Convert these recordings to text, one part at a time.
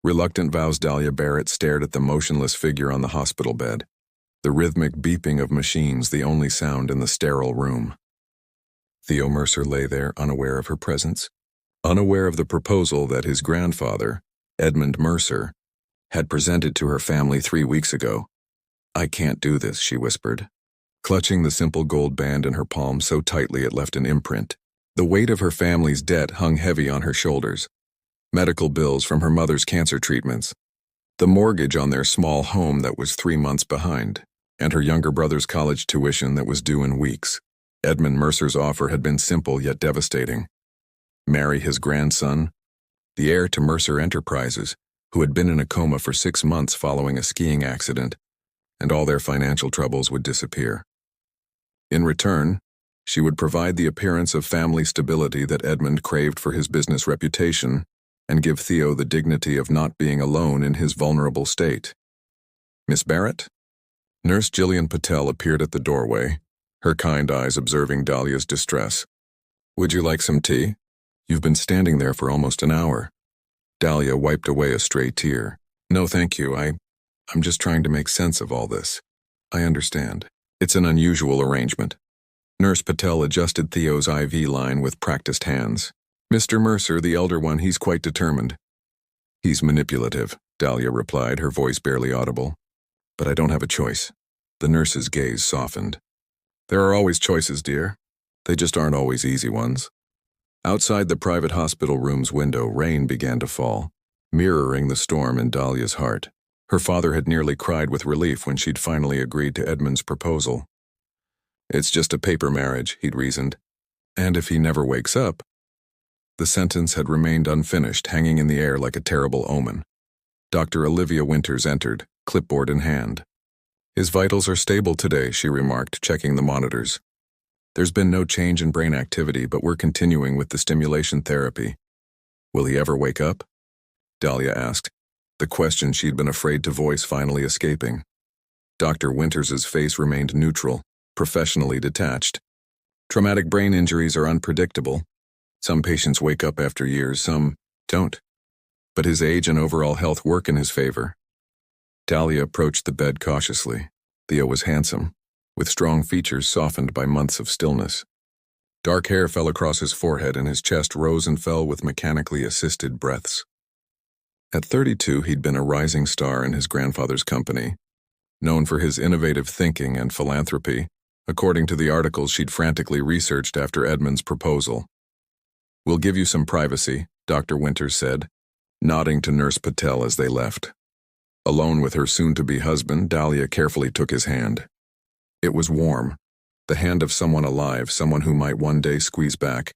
Reluctant vows Dahlia Barrett stared at the motionless figure on the hospital bed, the rhythmic beeping of machines the only sound in the sterile room. Theo Mercer lay there unaware of her presence, unaware of the proposal that his grandfather, Edmund Mercer, had presented to her family 3 weeks ago. "I can't do this," she whispered, clutching the simple gold band in her palm so tightly it left an imprint. The weight of her family's debt hung heavy on her shoulders. Medical bills from her mother's cancer treatments, the mortgage on their small home that was 3 months behind, and her younger brother's college tuition that was due in weeks. Edmund Mercer's offer had been simple yet devastating. Marry his grandson, the heir to Mercer Enterprises, who had been in a coma for 6 months following a skiing accident, and all their financial troubles would disappear. In return, she would provide the appearance of family stability that Edmund craved for his business reputation, and give Theo the dignity of not being alone in his vulnerable state. "Miss Barrett?" Nurse Jillian Patel appeared at the doorway, her kind eyes observing Dahlia's distress. "Would you like some tea? You've been standing there for almost an hour." Dahlia wiped away a stray tear. "No, thank you. I'm just trying to make sense of all this. I understand. It's an unusual arrangement." Nurse Patel adjusted Theo's IV line with practiced hands. "Mr. Mercer, the elder one, he's quite determined." "He's manipulative," Dahlia replied, her voice barely audible. "But I don't have a choice." The nurse's gaze softened. "There are always choices, dear. They just aren't always easy ones." Outside the private hospital room's window, rain began to fall, mirroring the storm in Dahlia's heart. Her father had nearly cried with relief when she'd finally agreed to Edmund's proposal. "It's just a paper marriage," he'd reasoned. "And if he never wakes up—" The sentence had remained unfinished, hanging in the air like a terrible omen. Dr. Olivia Winters entered, clipboard in hand. "His vitals are stable today," she remarked, checking the monitors. "There's been no change in brain activity, but we're continuing with the stimulation therapy." "Will he ever wake up?" Dahlia asked, the question she'd been afraid to voice finally escaping. Dr. Winters's face remained neutral, professionally detached. "Traumatic brain injuries are unpredictable. Some patients wake up after years, some don't. But his age and overall health work in his favor." Dahlia approached the bed cautiously. Theo was handsome, with strong features softened by months of stillness. Dark hair fell across his forehead and his chest rose and fell with mechanically assisted breaths. At 32, he'd been a rising star in his grandfather's company, known for his innovative thinking and philanthropy, according to the articles she'd frantically researched after Edmund's proposal. "We'll give you some privacy," Dr. Winters said, nodding to Nurse Patel as they left. Alone with her soon-to-be husband, Dahlia carefully took his hand. It was warm, the hand of someone alive, someone who might one day squeeze back.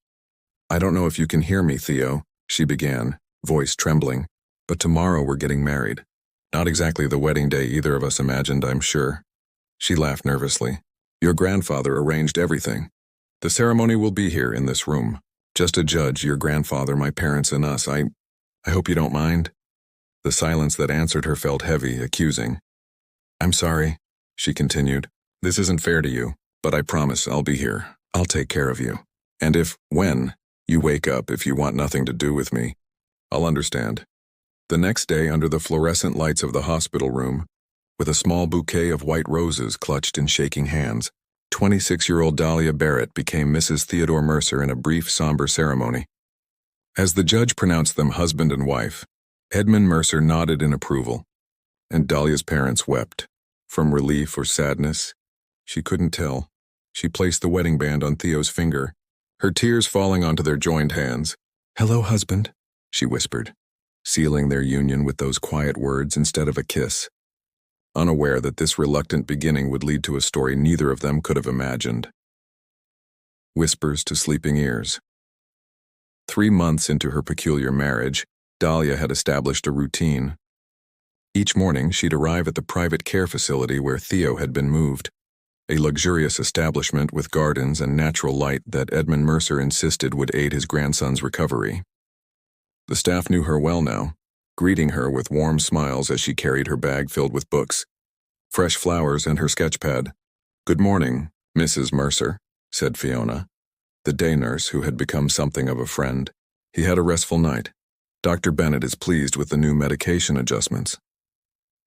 "I don't know if you can hear me, Theo," she began, voice trembling, "but tomorrow we're getting married. Not exactly the wedding day either of us imagined, I'm sure." She laughed nervously. "Your grandfather arranged everything. The ceremony will be here in this room. Just a judge, your grandfather, my parents, and us. I hope you don't mind." The silence that answered her felt heavy, accusing. "I'm sorry," she continued. "This isn't fair to you, but I promise I'll be here. I'll take care of you. And when you wake up, if you want nothing to do with me, I'll understand." The next day, under the fluorescent lights of the hospital room, with a small bouquet of white roses clutched in shaking hands, 26-year-old Dahlia Barrett became Mrs. Theodore Mercer in a brief, somber ceremony. As the judge pronounced them husband and wife, Edmund Mercer nodded in approval, and Dahlia's parents wept. From relief or sadness, she couldn't tell. She placed the wedding band on Theo's finger, her tears falling onto their joined hands. "Hello, husband," she whispered, sealing their union with those quiet words instead of a kiss, unaware that this reluctant beginning would lead to a story neither of them could have imagined. Whispers to sleeping ears. 3 months into her peculiar marriage, Dahlia had established a routine. Each morning, she'd arrive at the private care facility where Theo had been moved, a luxurious establishment with gardens and natural light that Edmund Mercer insisted would aid his grandson's recovery. The staff knew her well now, greeting her with warm smiles as she carried her bag filled with books, fresh flowers, and her sketchpad. "Good morning, Mrs. Mercer," said Fiona, the day nurse who had become something of a friend. "He had a restful night." Dr. Bennett is pleased with the new medication adjustments.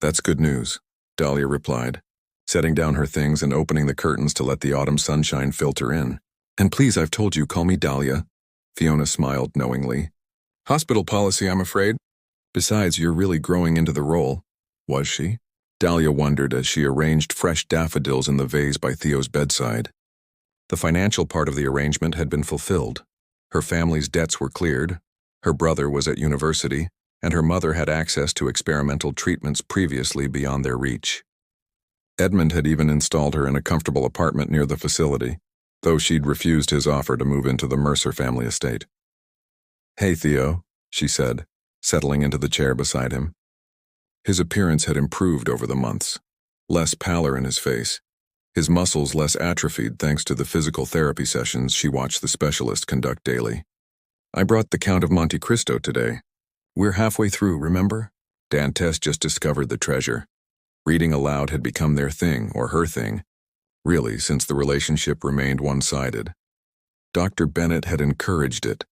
That's good news, Dahlia replied, setting down her things and opening the curtains to let the autumn sunshine filter in. And please, I've told you, call me Dahlia. Fiona smiled knowingly. Hospital policy, I'm afraid. Besides, you're really growing into the role. Was she? Dahlia wondered as she arranged fresh daffodils in the vase by Theo's bedside. The financial part of the arrangement had been fulfilled. Her family's debts were cleared, her brother was at university, and her mother had access to experimental treatments previously beyond their reach. Edmund had even installed her in a comfortable apartment near the facility, though she'd refused his offer to move into the Mercer family estate. Hey, Theo, she said, settling into the chair beside him. His appearance had improved over the months. Less pallor in his face, his muscles less atrophied thanks to the physical therapy sessions she watched the specialist conduct daily. I brought the Count of Monte Cristo today. We're halfway through, remember? Dantes just discovered the treasure. Reading aloud had become their thing, or her thing, really, since the relationship remained one-sided. Dr. Bennett had encouraged it,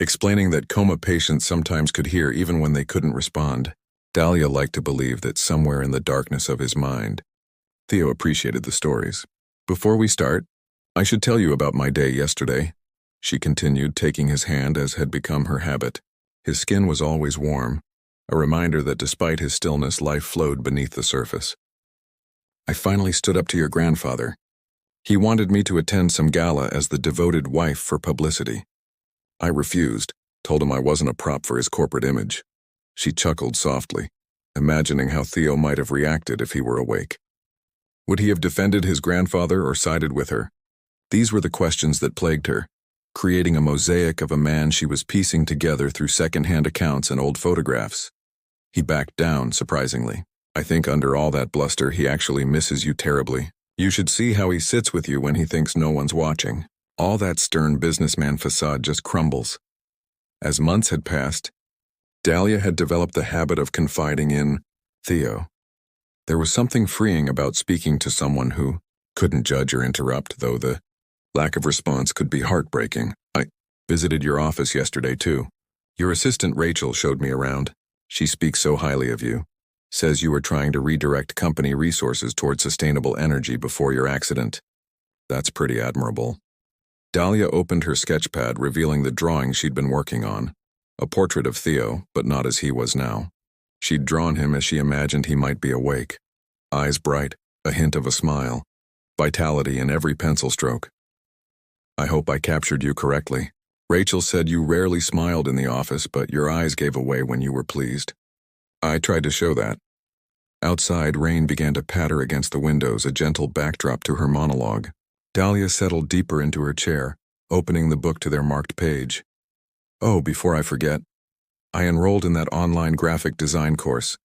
explaining that coma patients sometimes could hear even when they couldn't respond. Dahlia liked to believe that somewhere in the darkness of his mind, Theo appreciated the stories. Before we start, I should tell you about my day yesterday, she continued, taking his hand as had become her habit. His skin was always warm, a reminder that despite his stillness, life flowed beneath the surface. I finally stood up to your grandfather. He wanted me to attend some gala as the devoted wife for publicity. I refused, told him I wasn't a prop for his corporate image. She chuckled softly, imagining how Theo might have reacted if he were awake. Would he have defended his grandfather or sided with her? These were the questions that plagued her, creating a mosaic of a man she was piecing together through second-hand accounts and old photographs. He backed down, surprisingly. I think under all that bluster, he actually misses you terribly. You should see how he sits with you when he thinks no one's watching. All that stern businessman facade just crumbles. As months had passed, Dahlia had developed the habit of confiding in Theo. There was something freeing about speaking to someone who couldn't judge or interrupt, though the lack of response could be heartbreaking. I visited your office yesterday, too. Your assistant Rachel showed me around. She speaks so highly of you. Says you were trying to redirect company resources toward sustainable energy before your accident. That's pretty admirable. Dahlia opened her sketchpad, revealing the drawing she'd been working on. A portrait of Theo, but not as he was now. She'd drawn him as she imagined he might be awake. Eyes bright, a hint of a smile. Vitality in every pencil stroke. I hope I captured you correctly. Rachel said you rarely smiled in the office, but your eyes gave away when you were pleased. I tried to show that. Outside, rain began to patter against the windows, a gentle backdrop to her monologue. Dahlia settled deeper into her chair, opening the book to their marked page. Oh, before I forget, I enrolled in that online graphic design course,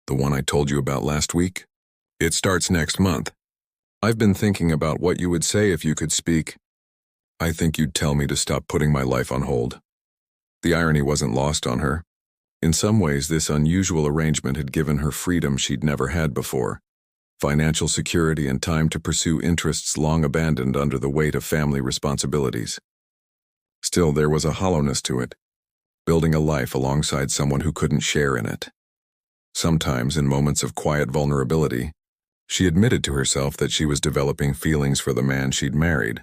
the one I told you about last week. It starts next month. I've been thinking about what you would say if you could speak. I think you'd tell me to stop putting my life on hold. The irony wasn't lost on her. In some ways, this unusual arrangement had given her freedom she'd never had before. Financial security and time to pursue interests long abandoned under the weight of family responsibilities. Still, there was a hollowness to it, building a life alongside someone who couldn't share in it. Sometimes, in moments of quiet vulnerability, she admitted to herself that she was developing feelings for the man she'd married.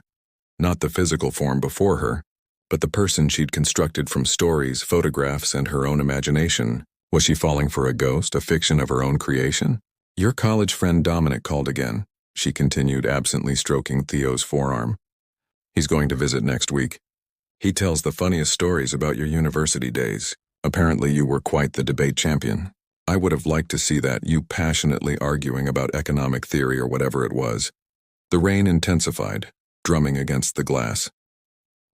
Not the physical form before her, but the person she'd constructed from stories, photographs, and her own imagination. Was she falling for a ghost, a fiction of her own creation? Your college friend Dominic called again, she continued, absently stroking Theo's forearm. He's going to visit next week. He tells the funniest stories about your university days. Apparently you were quite the debate champion. I would have liked to see that, you passionately arguing about economic theory or whatever it was. The rain intensified, drumming against the glass.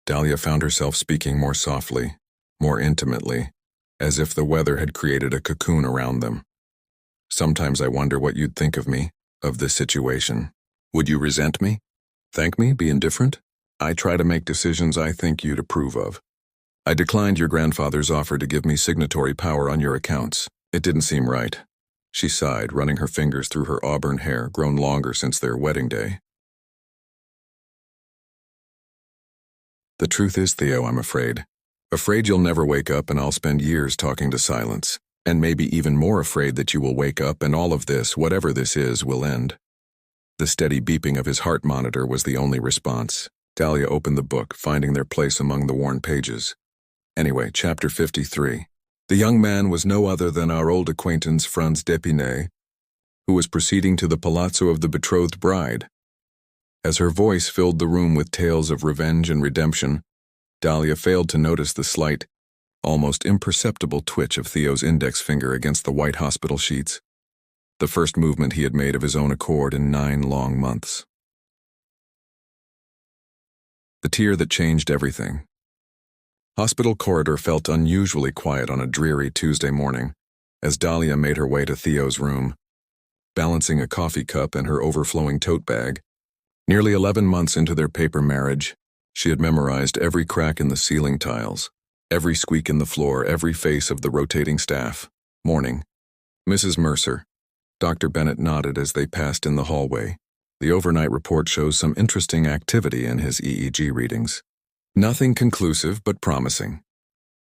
Dahlia found herself speaking more softly, more intimately, as if the weather had created a cocoon around them. Sometimes I wonder what you'd think of me, of this situation. Would you resent me? Thank me? Be indifferent? I try to make decisions I think you'd approve of. I declined your grandfather's offer to give me signatory power on your accounts. It didn't seem right. She sighed, running her fingers through her auburn hair, grown longer since their wedding day. The truth is, Theo, I'm afraid, Afraid you'll never wake up and I'll spend years talking to silence. And maybe even more afraid that you will wake up and all of this, whatever this is, will end. The steady beeping of his heart monitor was the only response. Dahlia opened the book, finding their place among the worn pages. Anyway, chapter 53. The young man was no other than our old acquaintance Franz d'Épinay, who was proceeding to the palazzo of the betrothed bride. As her voice filled the room with tales of revenge and redemption, Dahlia failed to notice the slight, almost imperceptible twitch of Theo's index finger against the white hospital sheets, the first movement he had made of his own accord in 9 long months. The tear that changed everything. Hospital corridor felt unusually quiet on a dreary Tuesday morning as Dahlia made her way to Theo's room, balancing a coffee cup and her overflowing tote bag. Nearly 11 months into their paper marriage, she had memorized every crack in the ceiling tiles, every squeak in the floor, every face of the rotating staff. Morning. Mrs. Mercer. Dr. Bennett nodded as they passed in the hallway. The overnight report shows some interesting activity in his EEG readings. Nothing conclusive, but promising.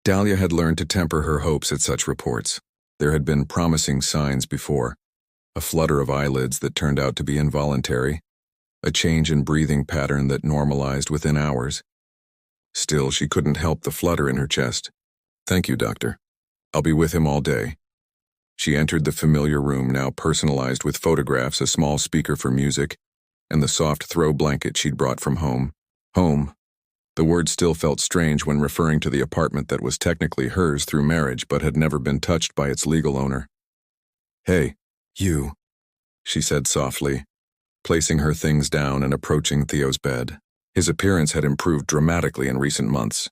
Dahlia had learned to temper her hopes at such reports. There had been promising signs before. A flutter of eyelids that turned out to be involuntary. A change in breathing pattern that normalized within hours. Still, she couldn't help the flutter in her chest. Thank you, doctor. I'll be with him all day. She entered the familiar room, now personalized with photographs, a small speaker for music, and the soft throw blanket she'd brought from home. Home. The word still felt strange when referring to the apartment that was technically hers through marriage but had never been touched by its legal owner. Hey, you, she said softly, placing her things down and approaching Theo's bed. His appearance had improved dramatically in recent months.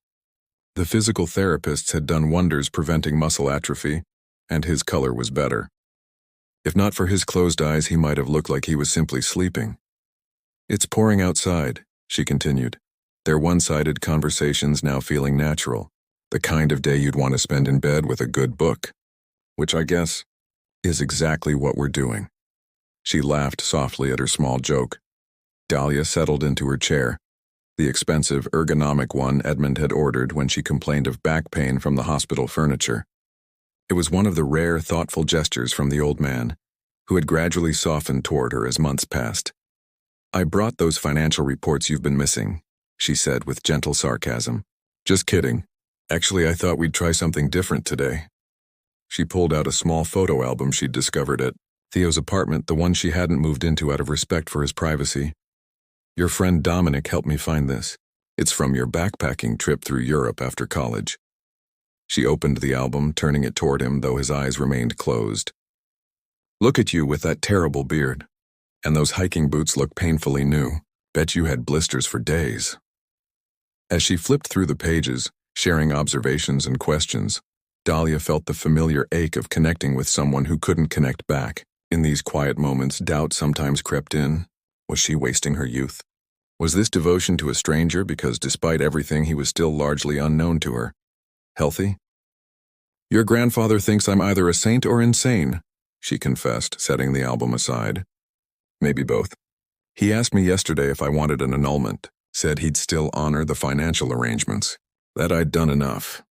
The physical therapists had done wonders preventing muscle atrophy, and his color was better. If not for his closed eyes, he might have looked like he was simply sleeping. It's pouring outside, she continued, their one-sided conversations now feeling natural, the kind of day you'd want to spend in bed with a good book, which I guess is exactly what we're doing. She laughed softly at her small joke. Dahlia settled into her chair, the expensive, ergonomic one Edmund had ordered when she complained of back pain from the hospital furniture. It was one of the rare, thoughtful gestures from the old man, who had gradually softened toward her as months passed. I brought those financial reports you've been missing, she said with gentle sarcasm. Just kidding. Actually, I thought we'd try something different today. She pulled out a small photo album she'd discovered at Theo's apartment, the one she hadn't moved into out of respect for his privacy. Your friend Dominic helped me find this. It's from your backpacking trip through Europe after college. She opened the album, turning it toward him, though his eyes remained closed. Look at you with that terrible beard. And those hiking boots look painfully new. Bet you had blisters for days. As she flipped through the pages, sharing observations and questions, Dahlia felt the familiar ache of connecting with someone who couldn't connect back. In these quiet moments, doubt sometimes crept in. Was she wasting her youth? Was this devotion to a stranger because despite everything he was still largely unknown to her? Healthy? Your grandfather thinks I'm either a saint or insane, she confessed, setting the album aside. Maybe both. He asked me yesterday if I wanted an annulment, said he'd still honor the financial arrangements, that I'd done enough.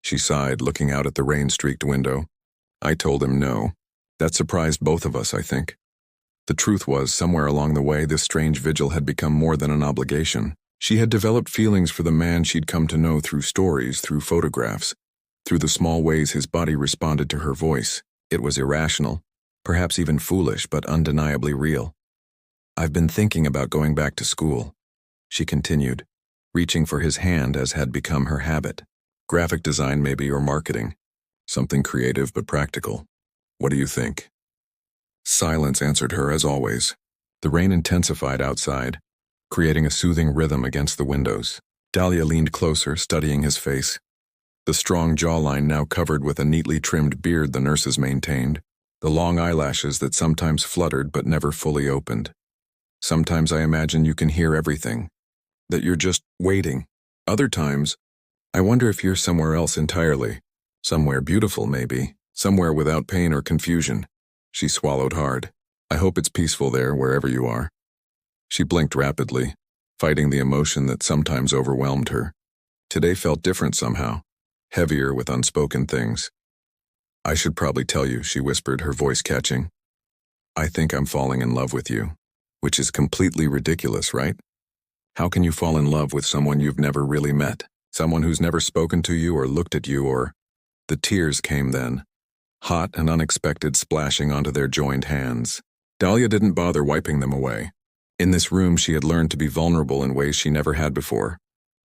She sighed, looking out at the rain-streaked window. I told him no. That surprised both of us, I think. The truth was, somewhere along the way, this strange vigil had become more than an obligation. She had developed feelings for the man she'd come to know through stories, through photographs, through the small ways his body responded to her voice. It was irrational, perhaps even foolish, but undeniably real. I've been thinking about going back to school, she continued, reaching for his hand as had become her habit. Graphic design maybe, or marketing. Something creative but practical. What do you think? Silence answered her as always. The rain intensified outside, creating a soothing rhythm against the windows. Dahlia leaned closer, studying his face. The strong jawline now covered with a neatly trimmed beard the nurses maintained, the long eyelashes that sometimes fluttered but never fully opened. Sometimes I imagine you can hear everything, that you're just waiting. Other times, I wonder if you're somewhere else entirely, somewhere beautiful maybe, somewhere without pain or confusion. She swallowed hard. I hope it's peaceful there, wherever you are. She blinked rapidly, fighting the emotion that sometimes overwhelmed her. Today felt different somehow, heavier with unspoken things. "I should probably tell you," she whispered, her voice catching. "I think I'm falling in love with you," which is completely ridiculous, right? How can you fall in love with someone you've never really met? Someone who's never spoken to you or looked at you or... The tears came then, hot and unexpected, splashing onto their joined hands. Dahlia didn't bother wiping them away. In this room, she had learned to be vulnerable in ways she never had before.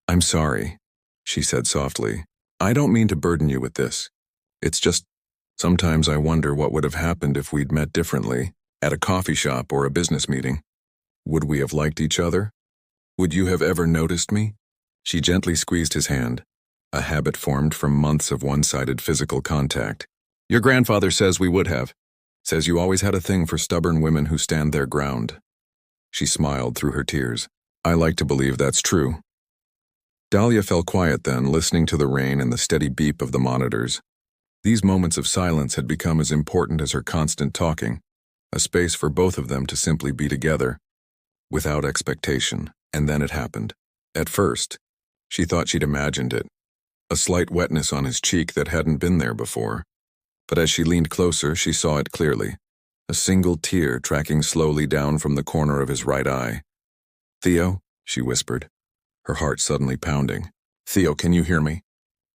"I'm sorry," she said softly. "I don't mean to burden you with this. It's just, sometimes I wonder what would have happened if we'd met differently, at a coffee shop or a business meeting. Would we have liked each other? Would you have ever noticed me?" She gently squeezed his hand, a habit formed from months of one-sided physical contact. "Your grandfather says we would have. Says you always had a thing for stubborn women who stand their ground." She smiled through her tears. "I like to believe that's true." Dahlia fell quiet then, listening to the rain and the steady beep of the monitors. These moments of silence had become as important as her constant talking, a space for both of them to simply be together, without expectation. And then it happened. At first, she thought she'd imagined it, a slight wetness on his cheek that hadn't been there before. But as she leaned closer, she saw it clearly, a single tear tracking slowly down from the corner of his right eye. "Theo," she whispered, her heart suddenly pounding. "Theo, can you hear me?"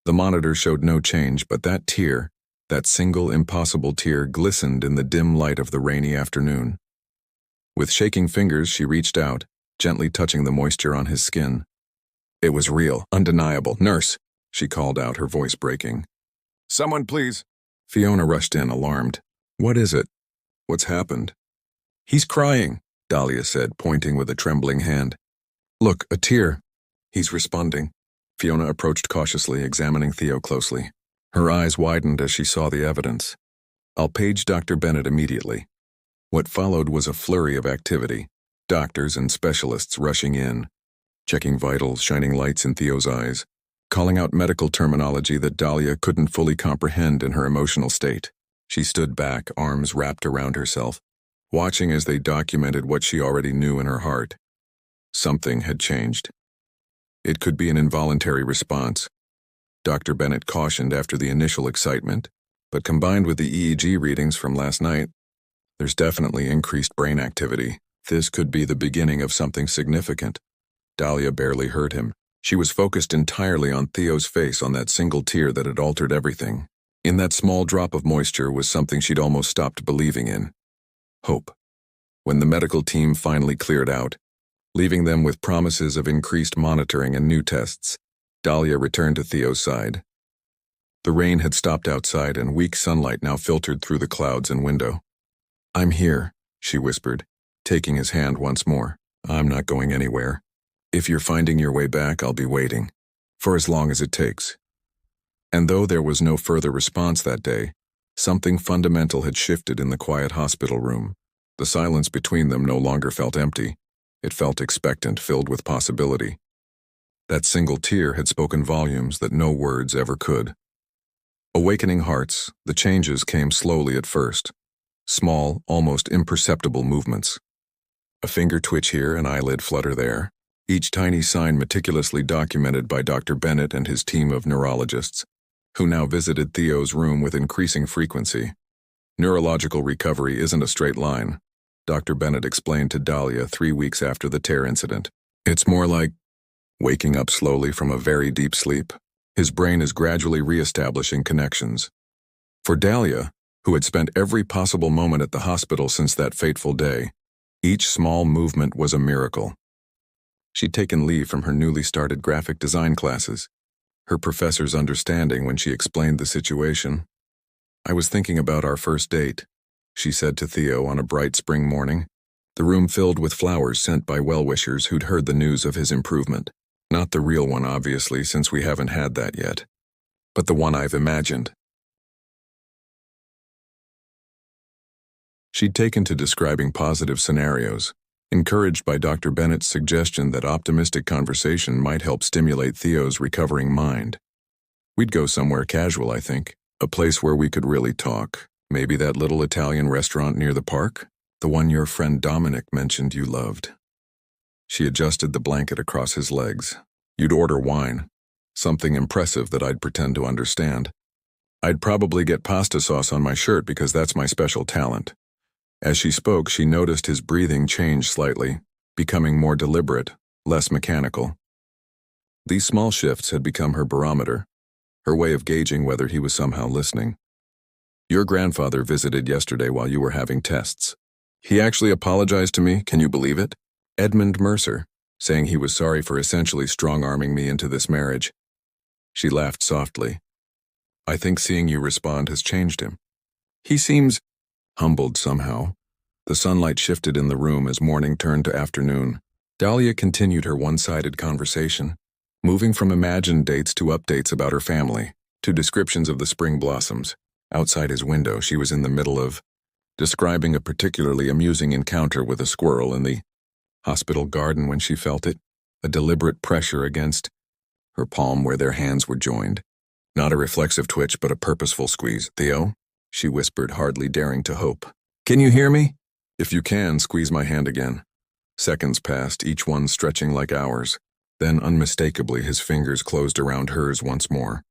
The monitor showed no change, but that tear, that single impossible tear, glistened in the dim light of the rainy afternoon. With shaking fingers, she reached out, gently touching the moisture on his skin. It was real, undeniable. "Nurse," she called out, her voice breaking. "Someone, please." Fiona rushed in, alarmed. "What is it? What's happened?" "He's crying," Dahlia said, pointing with a trembling hand. "Look, a tear. He's responding." Fiona approached cautiously, examining Theo closely. Her eyes widened as she saw the evidence. "I'll page Dr. Bennett immediately." What followed was a flurry of activity. Doctors and specialists rushing in, checking vitals, shining lights in Theo's eyes, calling out medical terminology that Dahlia couldn't fully comprehend in her emotional state. She stood back, arms wrapped around herself, watching as they documented what she already knew in her heart. Something had changed. It could be an involuntary response, Dr. Bennett cautioned after the initial excitement, but combined with the EEG readings from last night, there's definitely increased brain activity. This could be the beginning of something significant. Dahlia barely heard him. She was focused entirely on Theo's face, on that single tear that had altered everything. In that small drop of moisture was something she'd almost stopped believing in. Hope. When the medical team finally cleared out, leaving them with promises of increased monitoring and new tests, Dahlia returned to Theo's side. The rain had stopped outside and weak sunlight now filtered through the clouds and window. "I'm here," she whispered, taking his hand once more. "I'm not going anywhere. If you're finding your way back, I'll be waiting. For as long as it takes." And though there was no further response that day, something fundamental had shifted in the quiet hospital room. The silence between them no longer felt empty. It felt expectant, filled with possibility. That single tear had spoken volumes that no words ever could. Awakening hearts, the changes came slowly at first. Small, almost imperceptible movements. A finger twitch here, an eyelid flutter there. Each tiny sign meticulously documented by Dr. Bennett and his team of neurologists, who now visited Theo's room with increasing frequency. Neurological recovery isn't a straight line, Dr. Bennett explained to Dahlia 3 weeks after the tear incident. It's more like waking up slowly from a very deep sleep. His brain is gradually re-establishing connections. For Dahlia, who had spent every possible moment at the hospital since that fateful day, each small movement was a miracle. She'd taken leave from her newly started graphic design classes, her professor's understanding when she explained the situation. "I was thinking about our first date," she said to Theo on a bright spring morning, the room filled with flowers sent by well-wishers who'd heard the news of his improvement. Not the real one, obviously, since we haven't had that yet, but the one I've imagined. She'd taken to describing positive scenarios, encouraged by Dr. Bennett's suggestion that optimistic conversation might help stimulate Theo's recovering mind. "We'd go somewhere casual, I think. A place where we could really talk. Maybe that little Italian restaurant near the park? The one your friend Dominic mentioned you loved." She adjusted the blanket across his legs. "You'd order wine. something impressive that I'd pretend to understand. I'd probably get pasta sauce on my shirt because that's my special talent. As she spoke, she noticed his breathing change slightly, becoming more deliberate, less mechanical. These small shifts had become her barometer, her way of gauging whether he was somehow listening. Your grandfather visited yesterday while you were having tests. He actually apologized to me, can you believe it? Edmund Mercer, saying he was sorry for essentially strong-arming me into this marriage. She laughed softly. I think seeing you respond has changed him. He seems humbled somehow. The sunlight shifted in the room as morning turned to afternoon. Dahlia continued her one-sided conversation, moving from imagined dates to updates about her family, to descriptions of the spring blossoms. Outside his window, she was in the middle of describing a particularly amusing encounter with a squirrel in the hospital garden when she felt it, a deliberate pressure against her palm where their hands were joined. Not a reflexive twitch, but a purposeful squeeze. Theo, she whispered, hardly daring to hope. Can you hear me? If you can, squeeze my hand again. Seconds passed, each one stretching like hours. Then, unmistakably, his fingers closed around hers once more.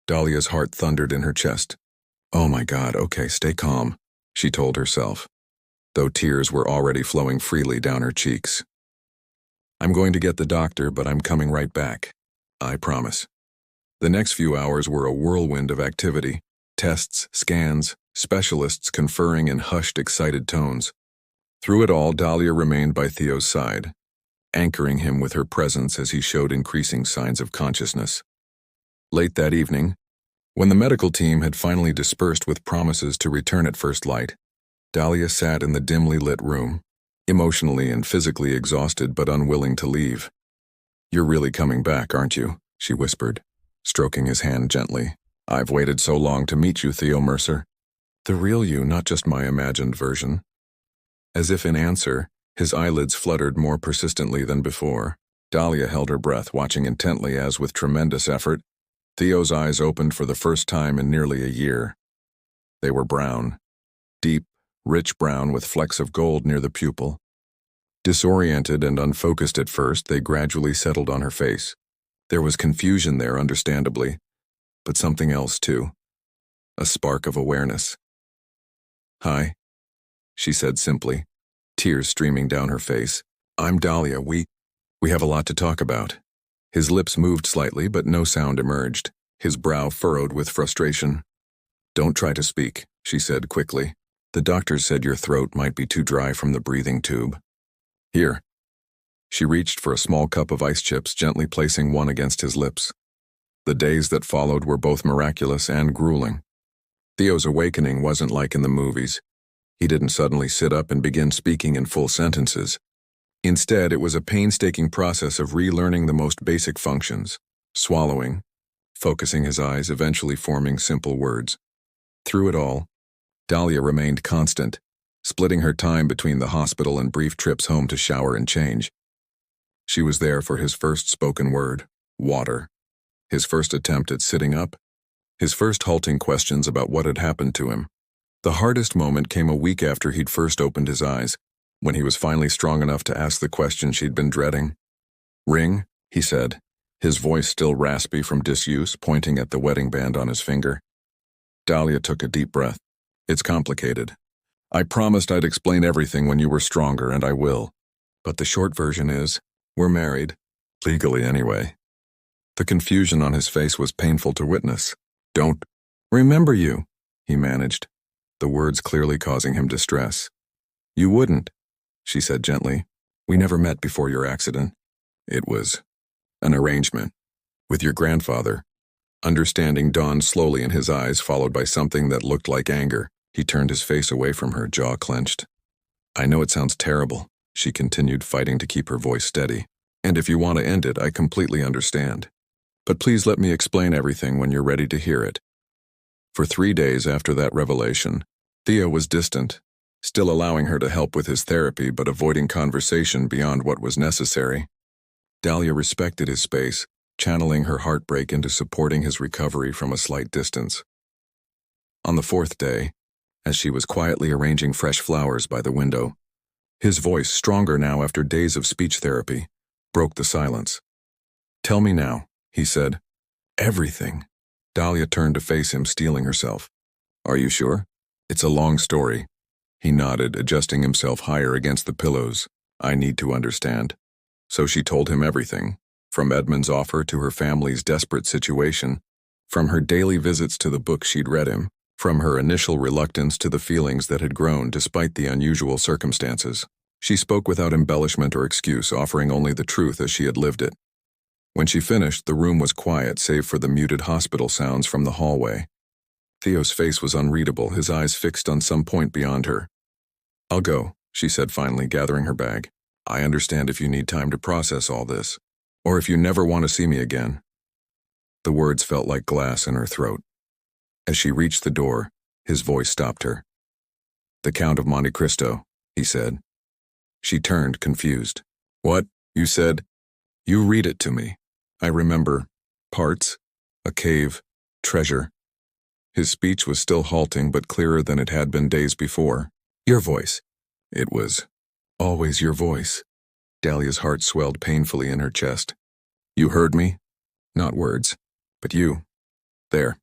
Dahlia's heart thundered in her chest. Oh my God, okay, stay calm, she told herself, though tears were already flowing freely down her cheeks. I'm going to get the doctor, but I'm coming right back. I promise. The next few hours were a whirlwind of activity. Tests, scans, specialists conferring in hushed, excited tones. Through it all, Dahlia remained by Theo's side, anchoring him with her presence as he showed increasing signs of consciousness. Late that evening, when the medical team had finally dispersed with promises to return at first light, Dahlia sat in the dimly lit room, emotionally and physically exhausted but unwilling to leave. You're really coming back, aren't you? She whispered, stroking his hand gently. I've waited so long to meet you, Theo Mercer. The real you, not just my imagined version. As if in answer, his eyelids fluttered more persistently than before. Dahlia held her breath, watching intently as, with tremendous effort, Theo's eyes opened for the first time in nearly a year. They were brown, deep, rich brown with flecks of gold near the pupil. Disoriented and unfocused at first, they gradually settled on her face. There was confusion there, understandably, but something else too. A spark of awareness. Hi, she said simply, tears streaming down her face. I'm Dahlia. We have a lot to talk about. His lips moved slightly, but no sound emerged, his brow furrowed with frustration. Don't try to speak, she said quickly. The doctors said your throat might be too dry from the breathing tube. Here. She reached for a small cup of ice chips, gently placing one against his lips. The days that followed were both miraculous and grueling. Theo's awakening wasn't like in the movies. He didn't suddenly sit up and begin speaking in full sentences. Instead, it was a painstaking process of relearning the most basic functions, swallowing, focusing his eyes, eventually forming simple words. Through it all, Dahlia remained constant, splitting her time between the hospital and brief trips home to shower and change. She was there for his first spoken word, water, his first attempt at sitting up, his first halting questions about what had happened to him. The hardest moment came a week after he'd first opened his eyes, when he was finally strong enough to ask the question she'd been dreading. Ring, he said, his voice still raspy from disuse, pointing at the wedding band on his finger. Dahlia took a deep breath. It's complicated. I promised I'd explain everything when you were stronger, and I will. But the short version is, we're married. Legally, anyway. The confusion on his face was painful to witness. Don't remember you, he managed, the words clearly causing him distress. You wouldn't, she said gently. We never met before your accident. It was an arrangement with your grandfather. Understanding dawned slowly in his eyes, followed by something that looked like anger. He turned his face away from her, jaw clenched. I know it sounds terrible, she continued, fighting to keep her voice steady. And if you want to end it, I completely understand. But please let me explain everything when you're ready to hear it. For 3 days after that revelation, Theo was distant, still allowing her to help with his therapy but avoiding conversation beyond what was necessary. Dahlia respected his space, channeling her heartbreak into supporting his recovery from a slight distance. On the 4th day, as she was quietly arranging fresh flowers by the window, his voice, stronger now after days of speech therapy, broke the silence. Tell me now, he said, Everything. Dahlia turned to face him, steeling herself. Are you sure? It's a long story. He nodded, adjusting himself higher against the pillows. I need to understand. So she told him everything, from Edmund's offer to her family's desperate situation, from her daily visits to the books she'd read him, from her initial reluctance to the feelings that had grown despite the unusual circumstances. She spoke without embellishment or excuse, offering only the truth as she had lived it. When she finished, the room was quiet save for the muted hospital sounds from the hallway. Theo's face was unreadable, his eyes fixed on some point beyond her. I'll go, she said finally, gathering her bag. I understand if you need time to process all this, or if you never want to see me again. The words felt like glass in her throat. As she reached the door, his voice stopped her. The Count of Monte Cristo, he said. She turned, confused. What? You said? You read it to me. I remember. Parts. A cave. Treasure. His speech was still halting but clearer than it had been days before. Your voice. It was always your voice. Dahlia's heart swelled painfully in her chest. You heard me? Not words, but you. There.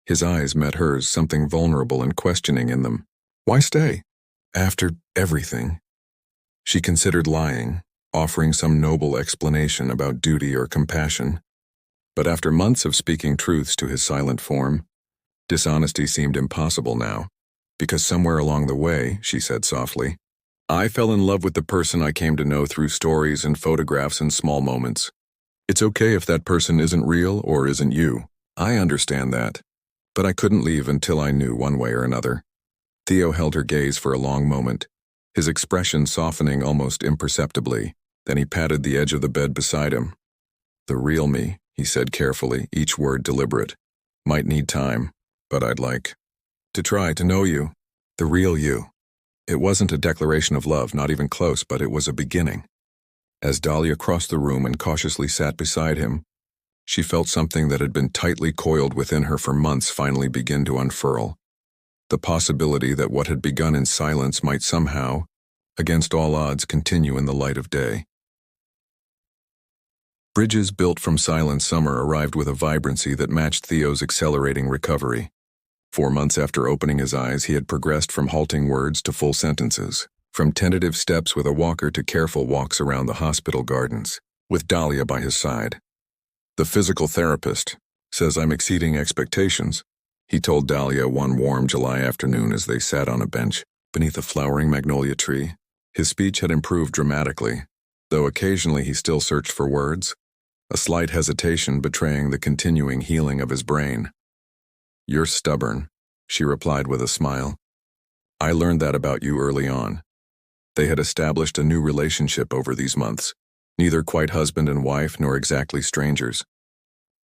His eyes met hers, something vulnerable and questioning in them. Why stay? After everything. She considered lying, offering some noble explanation about duty or compassion. But after months of speaking truths to his silent form, dishonesty seemed impossible now, because somewhere along the way, she said softly, I fell in love with the person I came to know through stories and photographs and small moments. It's okay if that person isn't real or isn't you. I understand that. But I couldn't leave until I knew one way or another. Theo held her gaze for a long moment, his expression softening almost imperceptibly. Then he patted the edge of the bed beside him. The real me, he said carefully, each word deliberate. Might need time, but I'd like to try to know you, the real you. It wasn't a declaration of love, not even close, but it was a beginning. As Dahlia crossed the room and cautiously sat beside him, she felt something that had been tightly coiled within her for months finally begin to unfurl. The possibility that what had begun in silence might somehow, against all odds, continue in the light of day. Bridges built from silent summer arrived with a vibrancy that matched Theo's accelerating recovery. 4 months after opening his eyes, he had progressed from halting words to full sentences, from tentative steps with a walker to careful walks around the hospital gardens, with Dahlia by his side. The physical therapist says I'm exceeding expectations, he told Dahlia one warm July afternoon as they sat on a bench beneath a flowering magnolia tree. His speech had improved dramatically, though occasionally he still searched for words, a slight hesitation betraying the continuing healing of his brain. You're stubborn, she replied with a smile. I learned that about you early on. They had established a new relationship over these months, neither quite husband and wife nor exactly strangers.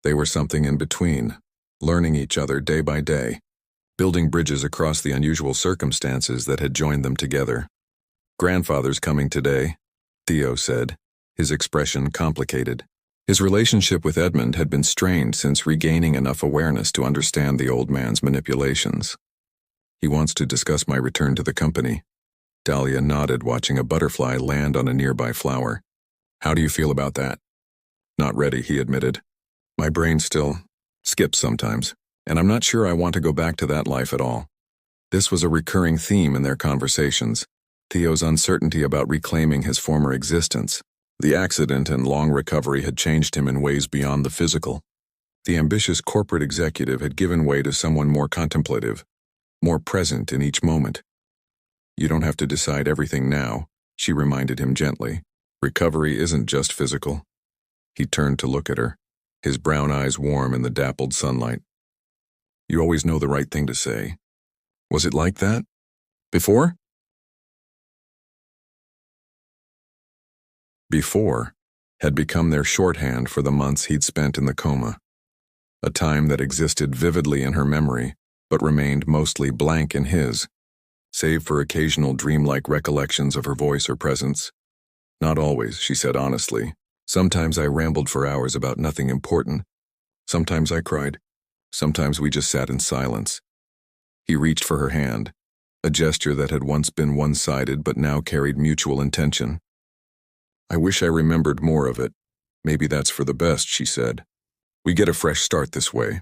They were something in between, learning each other day by day, building bridges across the unusual circumstances that had joined them together. Grandfather's coming today, Theo said, his expression complicated. His relationship with Edmund had been strained since regaining enough awareness to understand the old man's manipulations. He wants to discuss my return to the company. Dahlia nodded, watching a butterfly land on a nearby flower. How do you feel about that? Not ready, he admitted. My brain still skips sometimes, and I'm not sure I want to go back to that life at all. This was a recurring theme in their conversations, Theo's uncertainty about reclaiming his former existence. The accident and long recovery had changed him in ways beyond the physical. The ambitious corporate executive had given way to someone more contemplative, more present in each moment. You don't have to decide everything now, she reminded him gently. Recovery isn't just physical. He turned to look at her, his brown eyes warm in the dappled sunlight. You always know the right thing to say. Was it like that? Before? Before had become their shorthand for the months he'd spent in the coma, a time that existed vividly in her memory, but remained mostly blank in his, save for occasional dreamlike recollections of her voice or presence. Not always, she said honestly. Sometimes I rambled for hours about nothing important. Sometimes I cried. Sometimes we just sat in silence. He reached for her hand, a gesture that had once been one-sided but now carried mutual intention. I wish I remembered more of it. Maybe that's for the best, she said. We get a fresh start this way.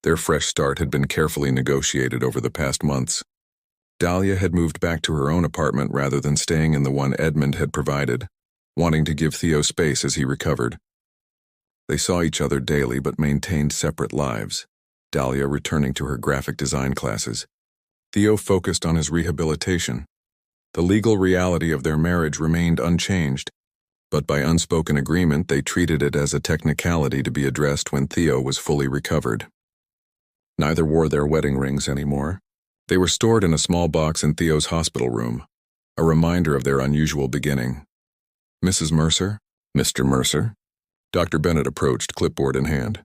Their fresh start had been carefully negotiated over the past months. Dahlia had moved back to her own apartment rather than staying in the one Edmund had provided, wanting to give Theo space as he recovered. They saw each other daily but maintained separate lives, Dahlia returning to her graphic design classes. Theo focused on his rehabilitation. The legal reality of their marriage remained unchanged, but by unspoken agreement they treated it as a technicality to be addressed when Theo was fully recovered. Neither wore their wedding rings anymore. They were stored in a small box in Theo's hospital room, a reminder of their unusual beginning. Mrs. Mercer? Mr. Mercer? Dr. Bennett approached, clipboard in hand.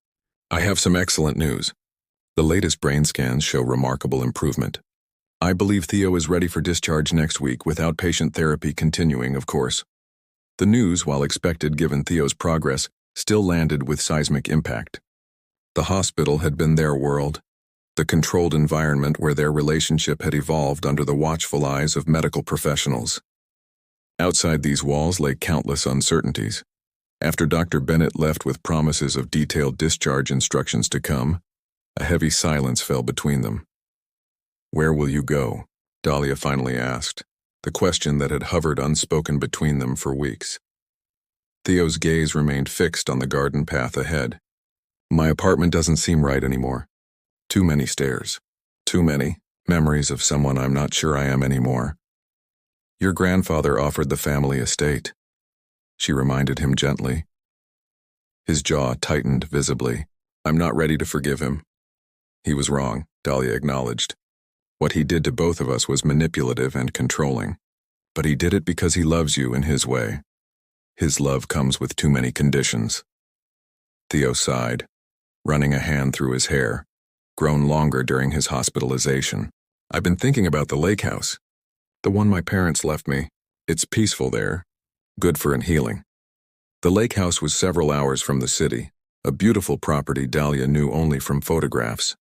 I have some excellent news. The latest brain scans show remarkable improvement. I believe Theo is ready for discharge next week with outpatient therapy continuing, of course. The news, while expected given Theo's progress, still landed with seismic impact. The hospital had been their world, the controlled environment where their relationship had evolved under the watchful eyes of medical professionals. Outside these walls lay countless uncertainties. After Dr. Bennett left with promises of detailed discharge instructions to come, a heavy silence fell between them. Where will you go? Dahlia finally asked, the question that had hovered unspoken between them for weeks. Theo's gaze remained fixed on the garden path ahead. My apartment doesn't seem right anymore. Too many stairs. Too many memories of someone I'm not sure I am anymore. Your grandfather offered the family estate, she reminded him gently. His jaw tightened visibly. I'm not ready to forgive him. He was wrong, Dahlia acknowledged. What he did to both of us was manipulative and controlling. But he did it because he loves you in his way. His love comes with too many conditions. Theo sighed, running a hand through his hair, grown longer during his hospitalization. I've been thinking about the lake house. The one my parents left me. It's peaceful there, good for healing. The lake house was several hours from the city, a beautiful property Dahlia knew only from photographs.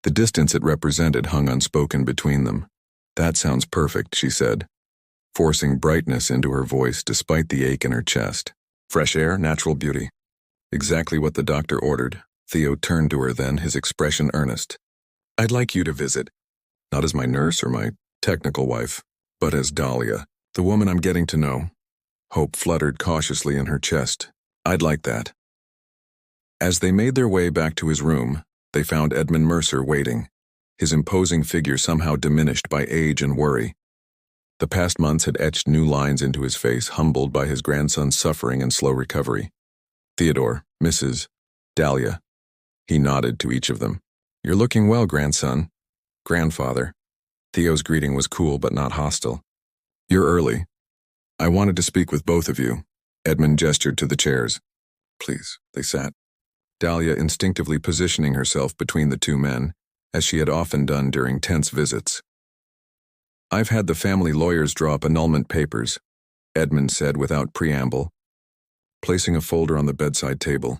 The distance it represented hung unspoken between them. That sounds perfect, she said, forcing brightness into her voice despite the ache in her chest. Fresh air, natural beauty. Exactly what the doctor ordered. Theo turned to her then, his expression earnest. I'd like you to visit, not as my nurse or my technical wife, but as Dahlia, the woman I'm getting to know. Hope fluttered cautiously in her chest. I'd like that. As they made their way back to his room, they found Edmund Mercer waiting, his imposing figure somehow diminished by age and worry. The past months had etched new lines into his face, humbled by his grandson's suffering and slow recovery. Theodore, Mrs. Dahlia. He nodded to each of them. You're looking well, grandson. Grandfather. Theo's greeting was cool but not hostile. You're early. I wanted to speak with both of you. Edmund gestured to the chairs. Please, they sat. Dahlia instinctively positioning herself between the two men, as she had often done during tense visits. I've had the family lawyers draw up annulment papers, Edmund said without preamble, placing a folder on the bedside table.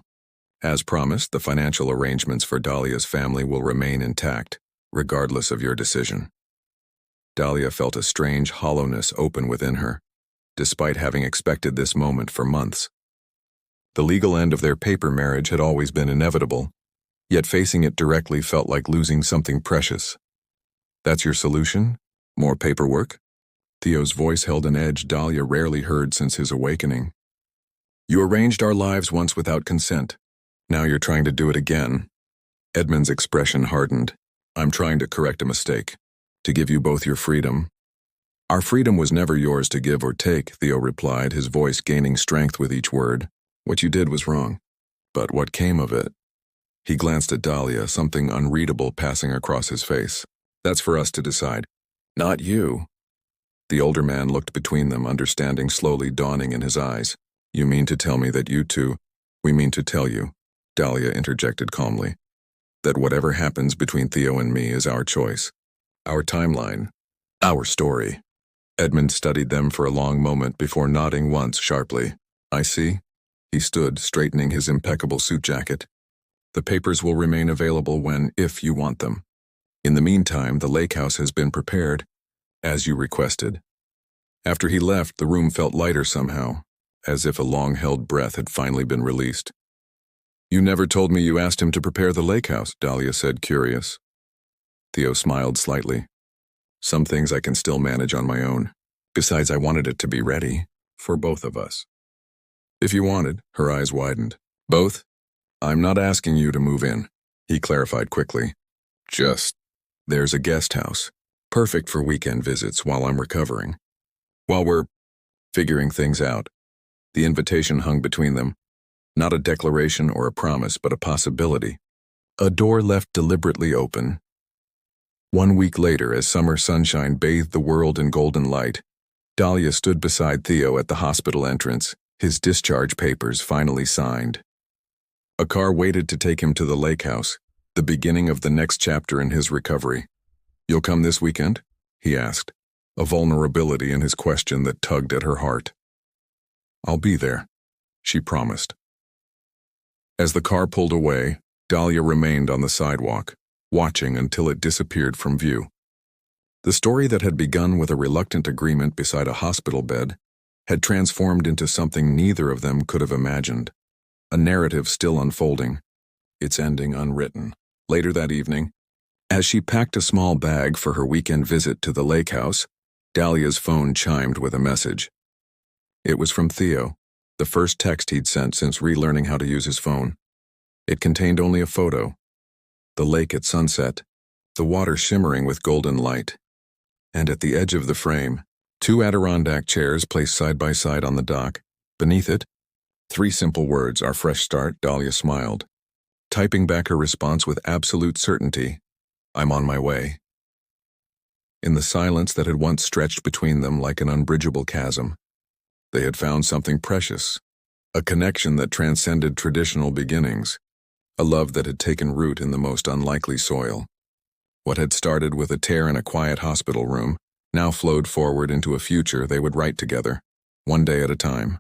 As promised, the financial arrangements for Dahlia's family will remain intact, regardless of your decision. Dahlia felt a strange hollowness open within her, despite having expected this moment for months. The legal end of their paper marriage had always been inevitable, yet facing it directly felt like losing something precious. That's your solution? More paperwork? Theo's voice held an edge Dahlia rarely heard since his awakening. You arranged our lives once without consent. Now you're trying to do it again. Edmund's expression hardened. I'm trying to correct a mistake, to give you both your freedom. Our freedom was never yours to give or take, Theo replied, his voice gaining strength with each word. What you did was wrong. But what came of it? He glanced at Dahlia, something unreadable passing across his face. That's for us to decide. Not you. The older man looked between them, understanding slowly dawning in his eyes. You mean to tell me that you two... We mean to tell you, Dahlia interjected calmly, that whatever happens between Theo and me is our choice. Our timeline. Our story. Edmund studied them for a long moment before nodding once sharply. I see. He stood, straightening his impeccable suit jacket. The papers will remain available if you want them. In the meantime, the lake house has been prepared, as you requested. After he left, the room felt lighter somehow, as if a long-held breath had finally been released. You never told me you asked him to prepare the lake house, Dahlia said, curious. Theo smiled slightly. Some things I can still manage on my own. Besides, I wanted it to be ready for both of us. If you wanted, her eyes widened. Both? I'm not asking you to move in, he clarified quickly. Just, there's a guest house, perfect for weekend visits while I'm recovering. While we're figuring things out, the invitation hung between them. Not a declaration or a promise, but a possibility. A door left deliberately open. 1 week later, as summer sunshine bathed the world in golden light, Dahlia stood beside Theo at the hospital entrance, his discharge papers finally signed. A car waited to take him to the lake house, the beginning of the next chapter in his recovery. You'll come this weekend? He asked, a vulnerability in his question that tugged at her heart. I'll be there, she promised. As the car pulled away, Dahlia remained on the sidewalk, watching until it disappeared from view. The story that had begun with a reluctant agreement beside a hospital bed had transformed into something neither of them could have imagined. A narrative still unfolding, its ending unwritten. Later that evening, as she packed a small bag for her weekend visit to the lake house, Dahlia's phone chimed with a message. It was from Theo, the first text he'd sent since relearning how to use his phone. It contained only a photo. The lake at sunset, the water shimmering with golden light. And at the edge of the frame, 2 Adirondack chairs placed side by side on the dock. Beneath it, 3 simple words, our fresh start. Dahlia smiled, typing back her response with absolute certainty. I'm on my way. In the silence that had once stretched between them like an unbridgeable chasm, they had found something precious, a connection that transcended traditional beginnings, a love that had taken root in the most unlikely soil. What had started with a tear in a quiet hospital room now flowed forward into a future they would write together, one day at a time.